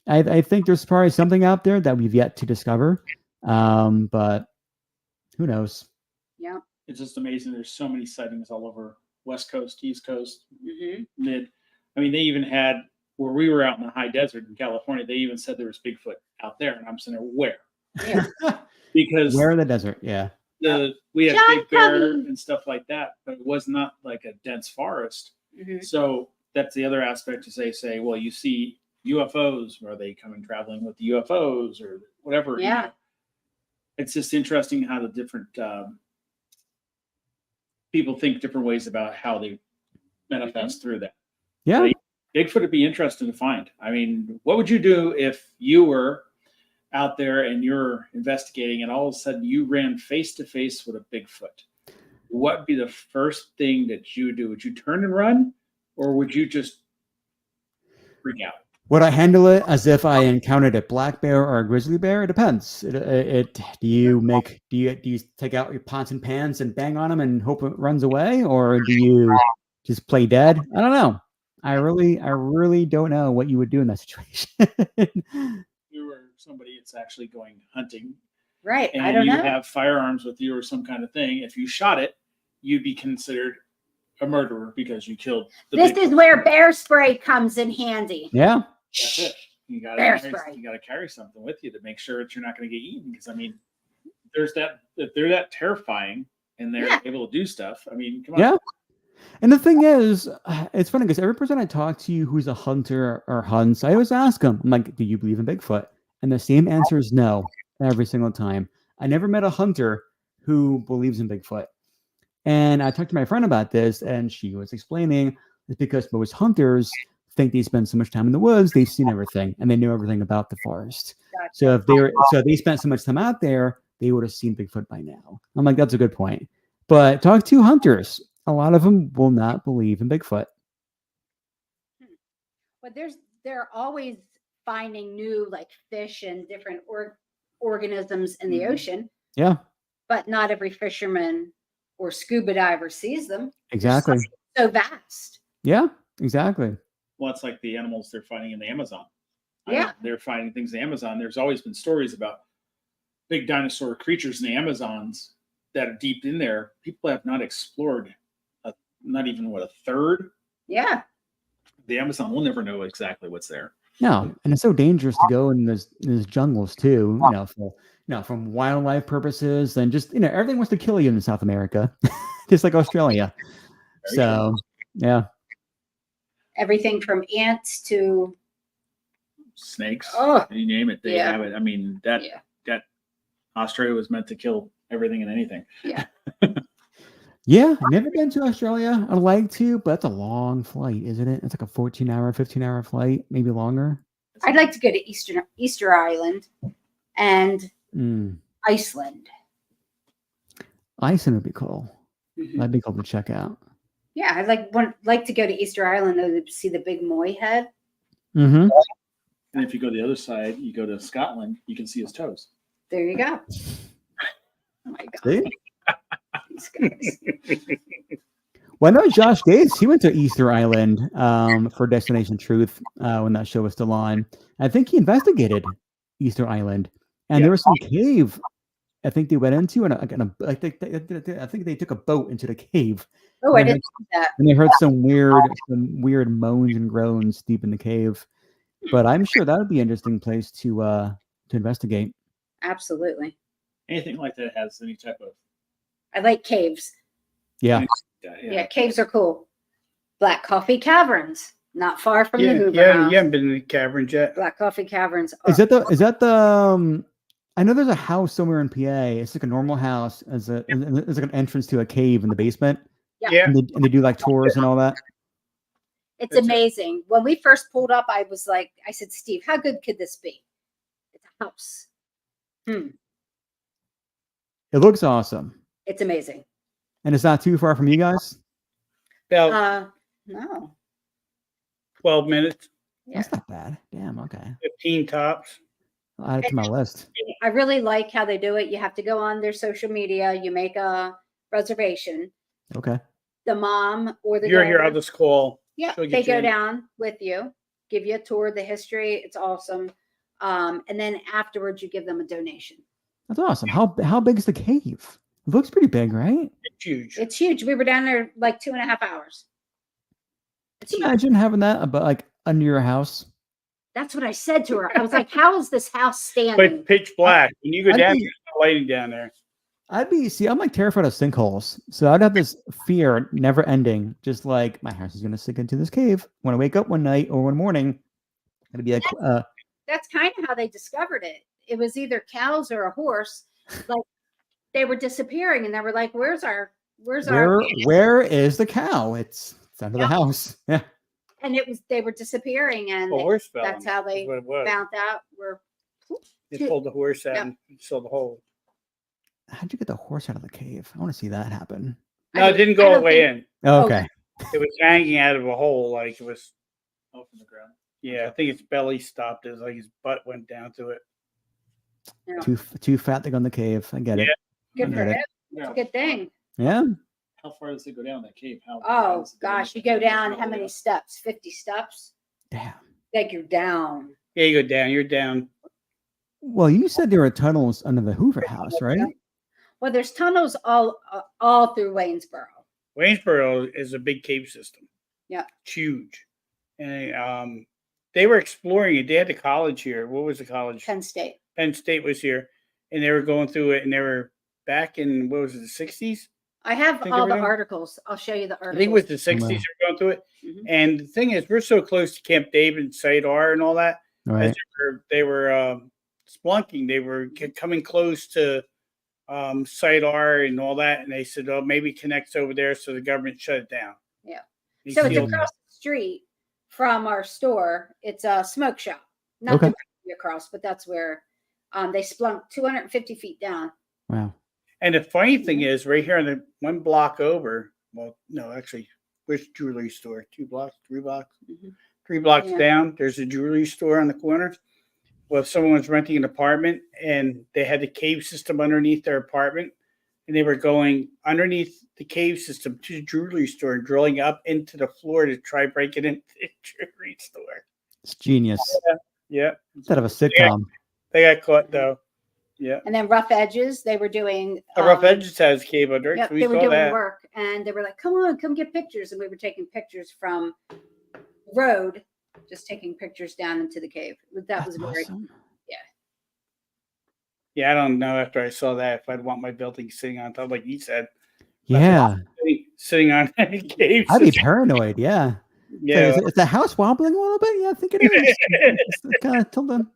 I think there's probably something out there that we've yet to discover, but who knows? Yeah. It's just amazing. There's so many sightings all over West Coast, East Coast, Hmm. mid. I mean, they even had where we were out in the high desert in California. They even said there was Bigfoot out there, and I'm saying, where? Yeah. Because Where in the desert? Yeah. we had John Big Bear Covey. and stuff like that, but it was not like a dense forest. Hmm. So that's the other aspect to say, well, you see UFOs. Are they coming traveling with the UFOs or whatever? Yeah. It's just interesting how the different people think different ways about how they manifest through that. Yeah. Right. Bigfoot would be interesting to find. I mean, what would you do if you were out there and you're investigating and all of a sudden you ran face to face with a Bigfoot? What would be the first thing that you would do? Would you turn and run, or would you just freak out? Would I handle it as if I encountered a black bear or a grizzly bear? It depends. Do you take out your pots and pans and bang on him and hope it runs away, or do you just play dead? I don't know. I really don't know what you would do in that situation. You were somebody that's actually going hunting, Right. and I don't you know. have firearms with you or some kind of thing. If you shot it, you'd be considered a murderer because you killed the This Bigfoot. is where bear spray comes in handy. Yeah. That's it. You gotta Bear carry, spray. you gotta carry something with you to make sure that you're not going to get eaten. Because I mean, there's that if they're that terrifying and they're Yeah. able to do stuff. I mean, come on. Yeah. And the thing is, it's funny because every person I talk to who's a hunter or hunts, I always ask them, I'm like, do you believe in Bigfoot? And the same answer is no, every single time. I never met a hunter who believes in Bigfoot. And I talked to my friend about this, and she was explaining it's because most hunters think they spend so much time in the woods, they've seen everything, and they know everything about the forest. Gotcha. So if they spent so much time out there, they would have seen Bigfoot by now. I'm like, that's a good point. But talk to hunters. A lot of them will not believe in Bigfoot. But they're always finding new like fish and different organisms in the Mhm. ocean, Yeah, but not every fisherman or scuba diver sees them. exactly. So vast. Yeah, exactly. Well, it's like the animals they're finding in the Amazon. Yeah. They're finding things in the Amazon. There's always been stories about big dinosaur creatures in the Amazons that are deep in there. People have not explored, not even a third. Yeah. The Amazon, we'll never know exactly what's there. No, and it's so dangerous to go in those jungles too. From wildlife purposes, and just everything wants to kill you in South America, just like Australia. Very So yeah, Everything from ants to Snakes, Oh. you name it, they Yeah. have it. I mean, that Australia was meant to kill everything and anything. yeah. Never been to Australia. I'd like to, but that's a long flight, isn't it? It's like a 14-hour, 15-hour flight, maybe longer. I'd like to go to Easter Island and Mm. Iceland. Iceland would be cool. Mhm. That'd be cool to check out. Yeah, I'd like to go to Easter Island though, to see the big Moy head. Mm-hmm. And if you go the other side, you go to Scotland, you can see his toes. There you go. Oh my God. See? These guys. Well, I know Josh Gates. He went to Easter Island for Destination Truth when that show was still on. I think he investigated Easter Island, and there was some cave. I think they went into, and I think they took a boat into the cave, Oh, I didn't see that. and they heard some weird moans and groans deep in the cave. But I'm sure that would be an interesting place to investigate. Absolutely. Anything like that has any type of I like caves. Yeah. Yeah, caves are cool. Black Coffee Caverns, not far from the Hoover Yeah, House. you haven't been in the caverns yet. Black Coffee Caverns. Are, Is that the I know there's a house somewhere in PA. It's like a normal house. It's like an entrance to a cave in the basement. Yeah. And they do like tours and all that. It's That's it. amazing. When we first pulled up, I was like, I said, Steve, how good could this be? It's a house. It looks awesome. It's amazing. And it's not too far from you guys. About No. 12 minutes, Yeah. That's not bad. Damn, okay. 15 tops. I'll add it to my list. I really like how they do it. You have to go on their social media, you make a reservation. Okay. The mom or the You're here, daughter- I'll just call. Yeah, she'll they get you go in. down with you, give you a tour of the history. It's awesome. And then afterwards, you give them a donation. That's awesome. How big is the cave? It looks pretty big, right? It's huge. It's huge. We were down there like 2.5 hours. It's Can you huge. imagine having that about like under your house? That's what I said to her. I was like, "How is this house standing?" But pitch black. When you go I'd down, be- there's no lighting down there. I'm like terrified of sinkholes. So I'd have this fear never ending. Just like my house is going to sink into this cave. When I wake up one night or one morning, it'll be like, That's kind of how they discovered it. It was either cows or a horse. Like they were disappearing, and they were like, "Where's our? where is the cow? It's under the house. Yeah. And they were disappearing, and A horse fell. that's in it, how is they what it was. found out. They pulled the horse out Yeah. and saw the hole. How'd you get the horse out of the cave? I want to see that happen. No, it didn't go I all the don't way think- in. Oh, Oh. okay. It was hanging out of a hole, like it was. Off from the ground. Yeah, I think its belly stopped. It was like his butt went down to it. Yeah. Too fat to go in the cave. I get it. Good I for get him. it. It's Yeah. a good thing. Yeah. How far does it go down that cave? How Oh gosh, you go down how many steps? 50 steps. Damn. Like you're down. Yeah, you go down. You're down. Well, you said there were tunnels under the Hoover House, right? Well, there's tunnels all through Waynesboro. Waynesboro is a big cave system. Yeah. It's huge. And they were exploring it. They had the college here. What was the college? Penn State. Penn State was here. And they were going through it. And they were back in, what was it, the 60s? I have Think all the everything? articles. I'll show you the articles. I think it was the 60s Wow. they were going through it. Mhm. And the thing is, we're so close to Camp David and Site R and all that. Right. As they were splunking, they were coming close to Site R and all that. And they said, oh, maybe it connects over there. So the government shut it down. Yeah. They So it's sealed it. across the street from our store. It's a smoke shop. Not Okay. directly across, but that's where they splunked 250 feet down. Wow. And the funny thing is, right here on the one block over, well, no, actually, where's the jewelry store? 2 blocks, 3 blocks? Mhm. 3 blocks Yeah. down, there's a jewelry store on the corner. Well, someone was renting an apartment and they had the cave system underneath their apartment. And they were going underneath the cave system to the jewelry store and drilling up into the floor to try breaking into the jewelry store. It's genius. Yeah. Instead of a sitcom. They got caught though. Yeah. And then Rough Edges, they were doing The Rough Edges has cave under it. Yep, so we they were saw doing that. work, and they were like, "Come on, come get pictures." And we were taking pictures from the road, just taking pictures down into the cave. That was That's very awesome. Yeah, I don't know after I saw that if I'd want my building sitting on top, like you said, Yeah. sitting on a cave. I'd be system. paranoid. Yeah. Yeah, Is the house wobbling a little bit? Yeah, I think it is. It's kind of tilting.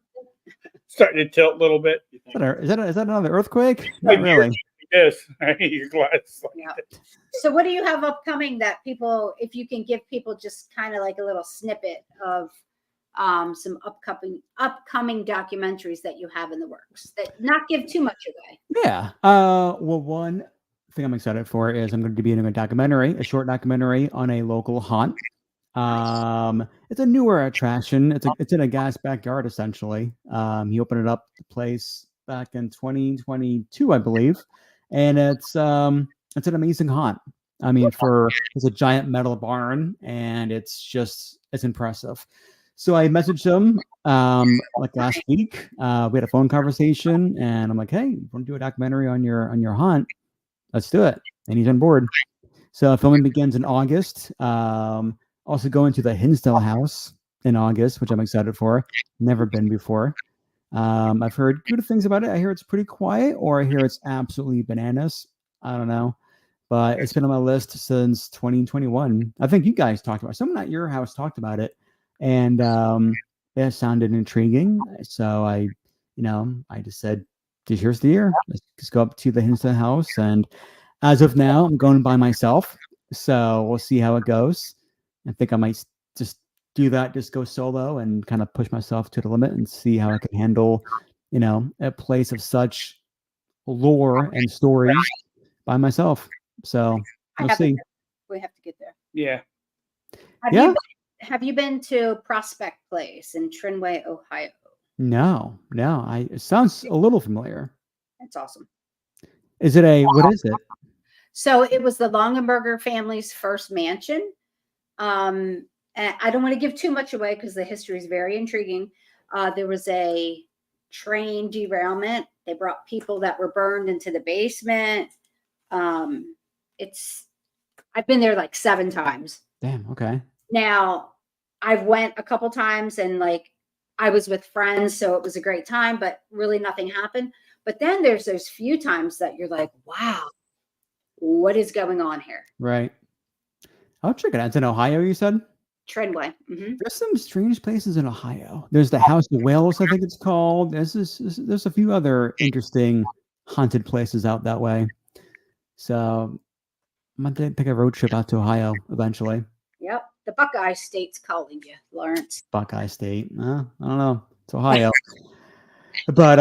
starting to tilt a little bit. Is that another earthquake? Not Like, really. Yes, your glass. Yeah. So, what do you have upcoming that people, if you can give people just kind of like a little snippet of some upcoming documentaries that you have in the works, that not give too much away? Yeah. Well, one thing I'm excited for is I'm going to be doing a short documentary on a local haunt. It's a newer attraction. It's in a guy's backyard essentially. He opened it up the place back in 2022, I believe, and it's an amazing haunt. I mean, it's a giant metal barn, and it's impressive. So I messaged him like last week. We had a phone conversation, and I'm like, "Hey, you want to do a documentary on your haunt? Let's do it." And he's on board. So filming begins in August. Also going to the Hinsdale House in August, which I'm excited for. Never been before. I've heard good things about it. I hear it's pretty quiet, or I hear it's absolutely bananas. I don't know, but it's been on my list since 2021. I think you guys talked about it. Someone at your house talked about it, and it sounded intriguing. So I just said, here's the year. Let's just go up to the Hinsdale House. And as of now, I'm going by myself. So we'll see how it goes. I think I might just do that, just go solo and kind of push myself to the limit and see how I can handle, a place of such lore and stories by myself. So I we'll haven't see. been. We have to get there. Yeah. Yeah. Have you been to Prospect Place in Trinway, Ohio? No. It sounds a little familiar. That's awesome. What is it? So it was the Longenberger family's first mansion. And I don't want to give too much away because the history is very intriguing. There was a train derailment. They brought people that were burned into the basement. I've been there like 7 times. Damn. Okay. Now, I've went a couple times and like I was with friends, so it was a great time, but really nothing happened. But then there's those few times that you're like, wow, what is going on here? Right. I'll check it out. It's in Ohio, you said? Trendway. Mm-hmm. There's some strange places in Ohio. There's the House of Wales, I think it's called. There's a few other interesting haunted places out that way. So I'm going to take a road trip out to Ohio eventually. Yep. The Buckeye State's calling you, Lawrence. Buckeye State. I don't know. It's Ohio. But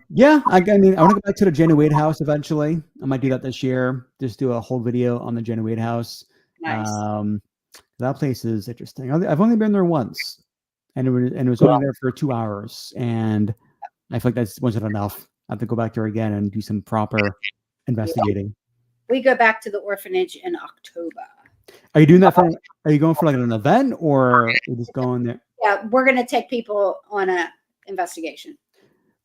yeah, I mean, I want to go back to the Jenny Wade house eventually. I might do that this year. Just do a whole video on the Jenny Wade house. Nice. That place is interesting. I've only been there once, and it was only there for 2 hours, and I feel like that wasn't enough. I have to go back there again and do some proper investigating. We go back to the orphanage in October. Are you doing that for? Are you going for like an event, or are you just going there? Yeah, we're going to take people on a investigation.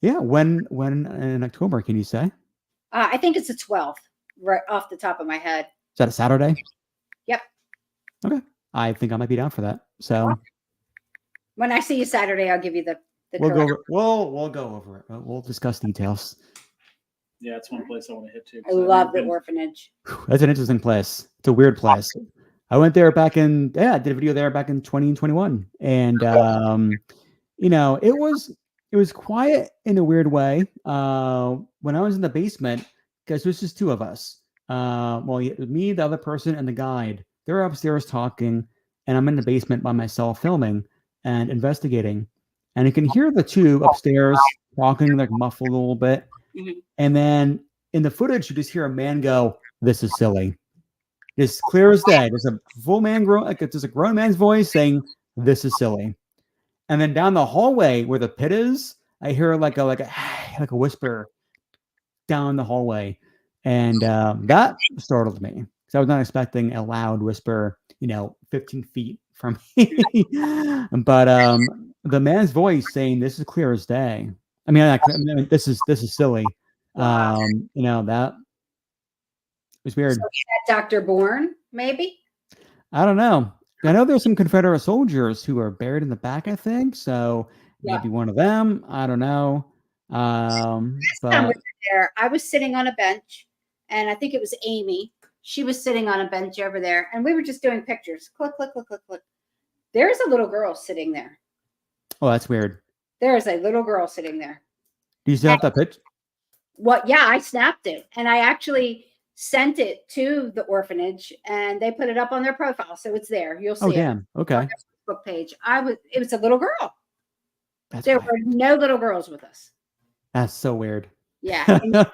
Yeah, when in October? Can you say? Is I think it's the 12th, right off the top of my head. that a Saturday? Yep. Okay, I think I might be down for that. So When I see you Saturday, I'll give you the we'll correct. we'll go over it. We'll discuss details. Yeah, it's one place I want to hit too. I love the orphanage. That's an interesting place. It's a weird place. I went there I did a video there back in 2021, and it was quiet in a weird way. When I was in the basement, because there's just 2 of us. Me, the other person, and the guide. They're upstairs talking, and I'm in the basement by myself filming and investigating. And you can hear the 2 upstairs talking, like muffled a little bit. Mhm. And then in the footage, you just hear a man go, "This is silly." It's clear as day. There's a full man there's a grown man's voice saying, "This is silly." And then down the hallway where the pit is, I hear like a whisper down the hallway, and that startled me because I was not expecting a loud whisper, 15 feet from me. But the man's voice saying, "This is clear as day." I mean, this is silly. Wow. That was weird. So Dr. Bourne, maybe? I don't know. I know there's some Confederate soldiers who are buried in the back, I think. So maybe one of them. I don't know. Last time we But were there, I was sitting on a bench, and I think it was Amy. She was sitting on a bench over there, and we were just doing pictures. Click, click, click, click, click. There's a little girl sitting there. oh, that's weird. There is a little girl sitting there. Do you still have that pitch? What? Yeah, I snapped it, and I actually sent it to the orphanage, and they put it up on their profile, so it's there. You'll see Oh, it damn. Okay. on their Facebook page. It was a little girl. That's There weird. were no little girls with us. That's so weird. Yeah, and,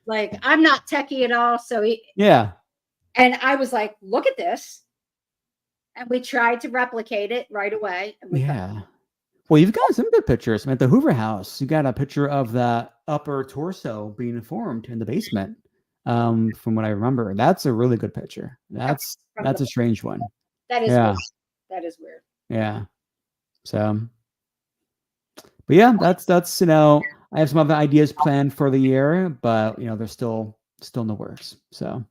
like I'm not techie at all, so Yeah. and I was like, look at this, and we tried to replicate it right away. And we Yeah. Well, you've got some good pictures. I mean, at the Hoover House, you got a picture of the upper torso being formed in the basement. From what I remember, that's a really good picture. That's a strange one. That is Yeah. weird. That is weird. Yeah. So, but yeah, that's I have some other ideas planned for the year, but they're still in the works. So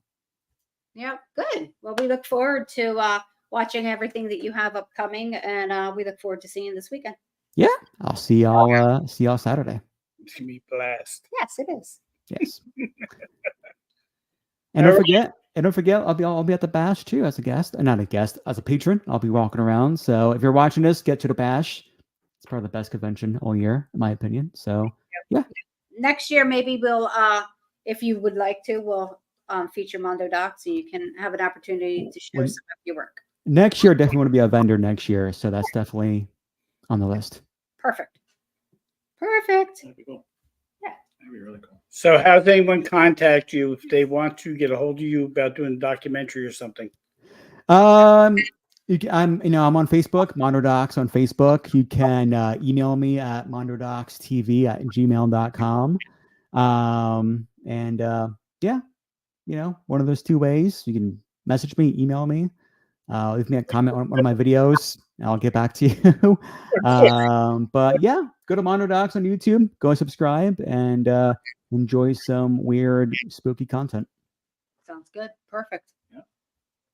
Yeah, good. Well, we look forward to watching everything that you have upcoming, and we look forward to seeing you this weekend. I'll see y'all Saturday. It's gonna be a blast. Yes, it is. Yes. And don't forget, I'll be at the bash too as a guest, not a guest, as a patron. I'll be walking around. So if you're watching this, get to the bash. It's probably the best convention all year, in my opinion. So Next year, maybe we'll, if you would like to, we'll feature Mondo Docs, and you can have an opportunity to show When- some of your work. Next year, definitely want to be a vendor next year. So that's definitely on the list. Perfect. Perfect. That'd be cool. Yeah. That'd be really cool. So how does anyone contact you if they want to get a hold of you about doing a documentary or something? I'm on Facebook, Mondodocs on Facebook. You can email me at mondodocstv@gmail.com. One of those two ways. You can message me, email me, leave me a comment on one of my videos. And I'll get back to you. But yeah, go to Mondodocs on YouTube, go and subscribe, and enjoy some weird, spooky content. Sounds good. Perfect. Yeah.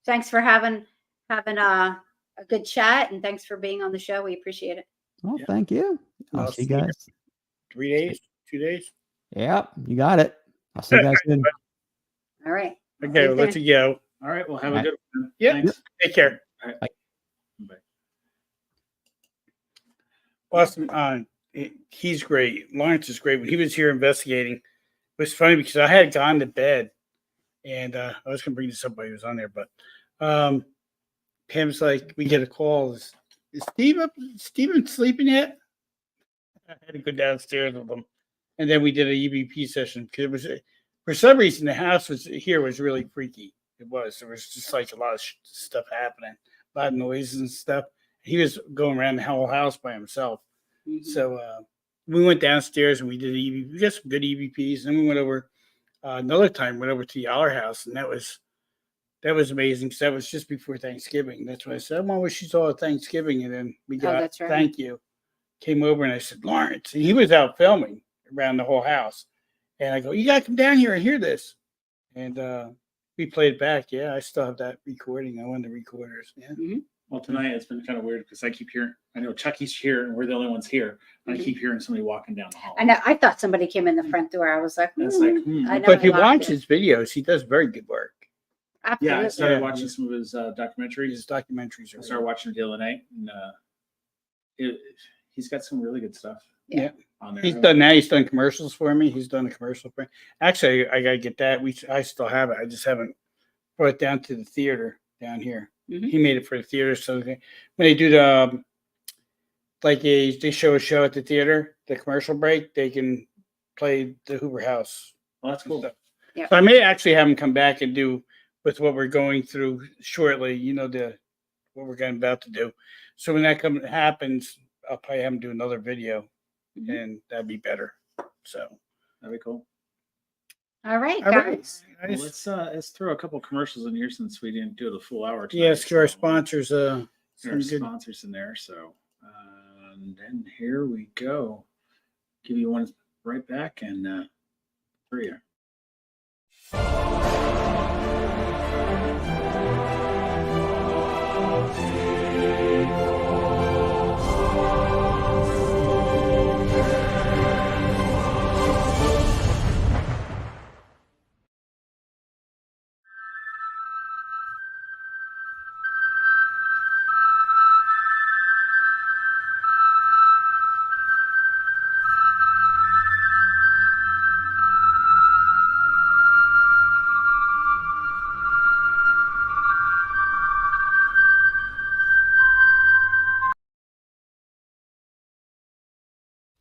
Thanks for having a good chat, and thanks for being on the show. We appreciate it. Oh, Yeah. thank you. I'll I'll see you see you. guys. 3 days, 2 days. Yep, you got it. I'll see you guys soon. All right. Okay, we'll let you go. All right. Well, have a Right. good one. Yeah. Thanks. Take care. All right. Bye. Bye. Awesome. He's great. Lawrence is great. When he was here investigating, it was funny because I had gone to bed, and I was going to bring this up while he was on there, but Pam's like, we get a call. Is Steve up? Steven sleeping yet? I had to go downstairs with him, and then we did a EVP session because it was for some reason the house was really freaky. It was. There was just like a lot of stuff happening, a lot of noises and stuff. He was going around the whole house by himself. Mhm. So we went downstairs and we did EVP. We got some good EVPs. Then we went over another time. Went over to the Aller house, and that was amazing because that was just before Thanksgiving. That's why I said, "I wish you saw Thanksgiving," and then we got that's right. thank you. Came over and I said, Lawrence, and he was out filming around the whole house, and I go, "You got to come down here and hear this," and we played it back. Yeah, I still have that recording. I won the recorders. Yeah. Well, tonight it's been kind of weird because I keep hearing. I know Chucky's here, and we're the only ones here. And I Mhm. keep hearing somebody walking down the hall. I know. I thought somebody came in the front door. I was like, And it's like, I know. But I you locked watch it. his videos. He does very good work. Yeah, I Absolutely. started Yeah. watching some of his documentaries. His documentaries I are started watching it the other night, and he's got some really good stuff. Yeah. on there. He's done commercials for me. He's done a commercial for me. Actually, I gotta get that. I still have it. I just haven't brought it down to the theater down here. Mhm. He made it for the theater. So when they do the they show a show at the theater, the commercial break, they can play the Hoover House. Well, that's cool. Yeah. So I may actually have him come back and do with what we're going through shortly. You know what we're about to do. So when that happens, I'll probably have him do another video, Mhm. and that'd be better. So. That'd be cool. All right, All right. guys. Well, let's throw a couple commercials in here since we didn't do the full hour. Tonight, Yes, to our so sponsors. get our Some good. sponsors in there. So, and then here we go. Give you one right back and for you.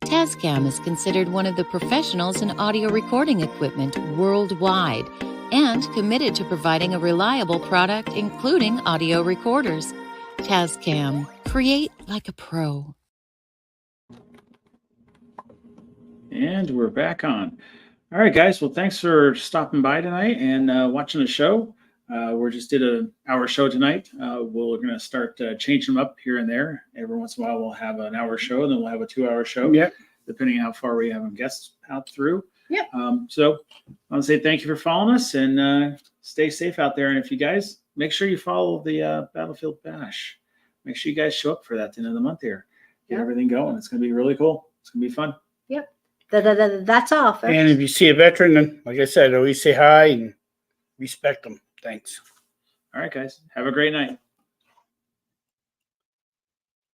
Tascam is considered one of the professionals in audio recording equipment worldwide and committed to providing a reliable product, including audio recorders. Tascam, create like a pro. And we're back on. All right, guys. Well, thanks for stopping by tonight and watching the show. We just did an hour show tonight. We're going to start changing them up here and there. Every once in a while, we'll have an hour show, and then we'll have a 2-hour show, Yeah. depending on how far we have guests out through. Yep. So I want to say thank you for following us, and stay safe out there. And if you guys, make sure you follow the Battlefield Bash. Make sure you guys show up for that at the end of the month here. Get Yeah. everything going. It's going to be really cool. It's going to be fun. That's all. Folks. And if you see a veteran, then, like I said, always say hi and respect them. Thanks. All right, guys. Have a great night.